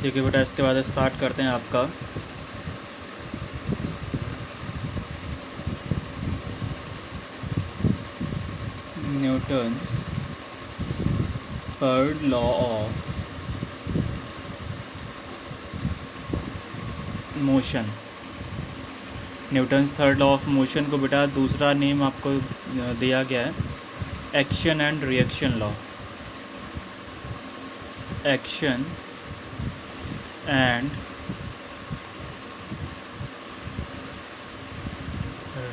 देखिए बेटा, इसके बाद स्टार्ट करते हैं आपका Newton's third law of motion. Newton's third law of motion को बेटा दूसरा नेम आपको दिया गया है action and reaction law. Action and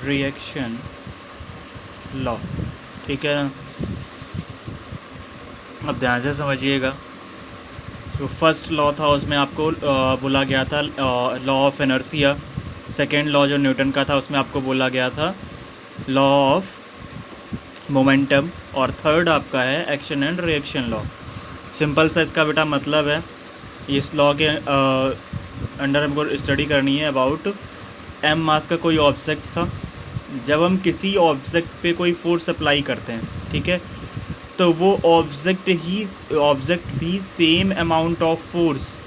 reaction law, ठीक है ना। अब ध्यान से समझिएगा, जो फर्स्ट लॉ था उसमें आपको बोला गया था law of inertia. Second law जो न्यूटन का था उसमें आपको बोला गया था लॉ ऑफ मोमेंटम, और थर्ड आपका है action and reaction law. Simple सा इसका बेटा मतलब है, इस लॉ के अंडर हमको स्टडी करनी है अबाउट एम मास का कोई ऑब्जेक्ट था। जब हम किसी ऑब्जेक्ट पे कोई फोर्स अप्लाई करते हैं, ठीक है, तो वो ऑब्जेक्ट भी सेम अमाउंट ऑफ फोर्स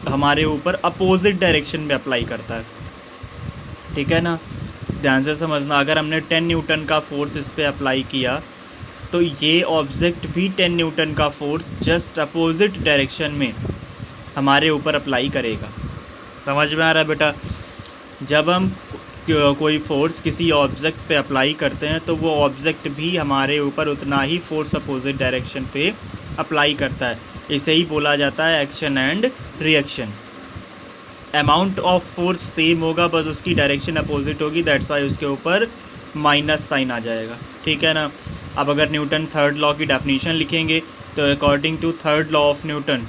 हमारे ऊपर अपोजिट डायरेक्शन में अप्लाई करता है, ठीक है ना। ध्यान से समझना, अगर हमने 10 न्यूटन का फोर्स इस पे अप्लाई किया तो ये ऑब्जेक्ट भी 10 न्यूटन का फोर्स जस्ट अपोजिट डायरेक्शन में हमारे ऊपर अप्लाई करेगा। समझ में आ रहा है बेटा? जब हम कोई फोर्स किसी ऑब्जेक्ट पे अप्लाई करते हैं तो वो ऑब्जेक्ट भी हमारे ऊपर उतना ही फोर्स अपोजिट डायरेक्शन पे अप्लाई करता है। इसे ही बोला जाता है action and reaction. Amount of force same होगा, बस उसकी डायरेक्शन अपोजिट होगी, दैट्स वाई उसके ऊपर माइनस साइन आ जाएगा, ठीक है ना। अब अगर न्यूटन थर्ड लॉ की डेफिनेशन लिखेंगे तो according to third law of Newton,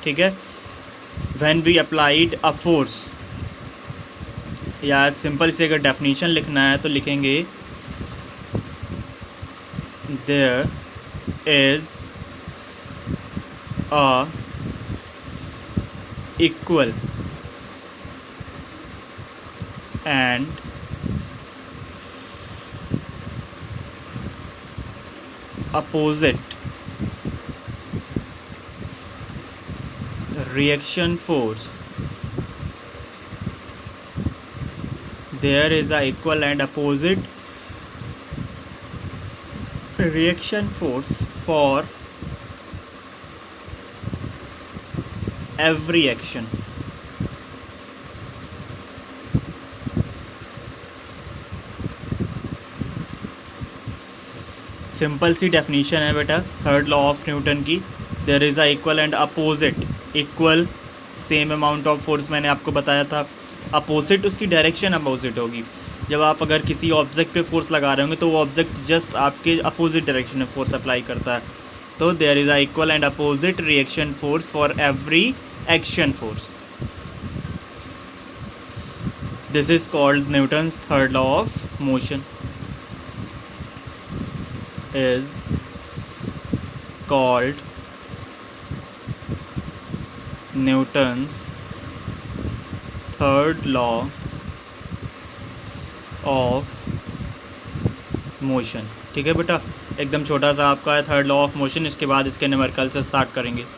ठीक है, when we applied a force, या सिंपल से अगर डेफिनेशन लिखना है तो लिखेंगे there is a equal and opposite reaction force. There is a equal and opposite reaction force for every action. Simple सी डेफिनेशन है बेटा थर्ड लॉ ऑफ न्यूटन की। There is a equal and opposite. Equal same amount of force मैंने आपको बताया था, opposite उसकी direction opposite होगी। जब आप अगर किसी ऑब्जेक्ट पे फोर्स लगा रहे होंगे तो वो ऑब्जेक्ट जस्ट आपके अपोजिट डायरेक्शन में फोर्स अप्लाई करता है। तो there is a equal and opposite reaction force for every action force. This is called Newton's third law of motion, is called Newton's third law of motion। ठीक है बेटा, एकदम छोटा सा आपका है थर्ड लॉ ऑफ मोशन। इसके बाद इसके न्यूमेरिकल से स्टार्ट करेंगे।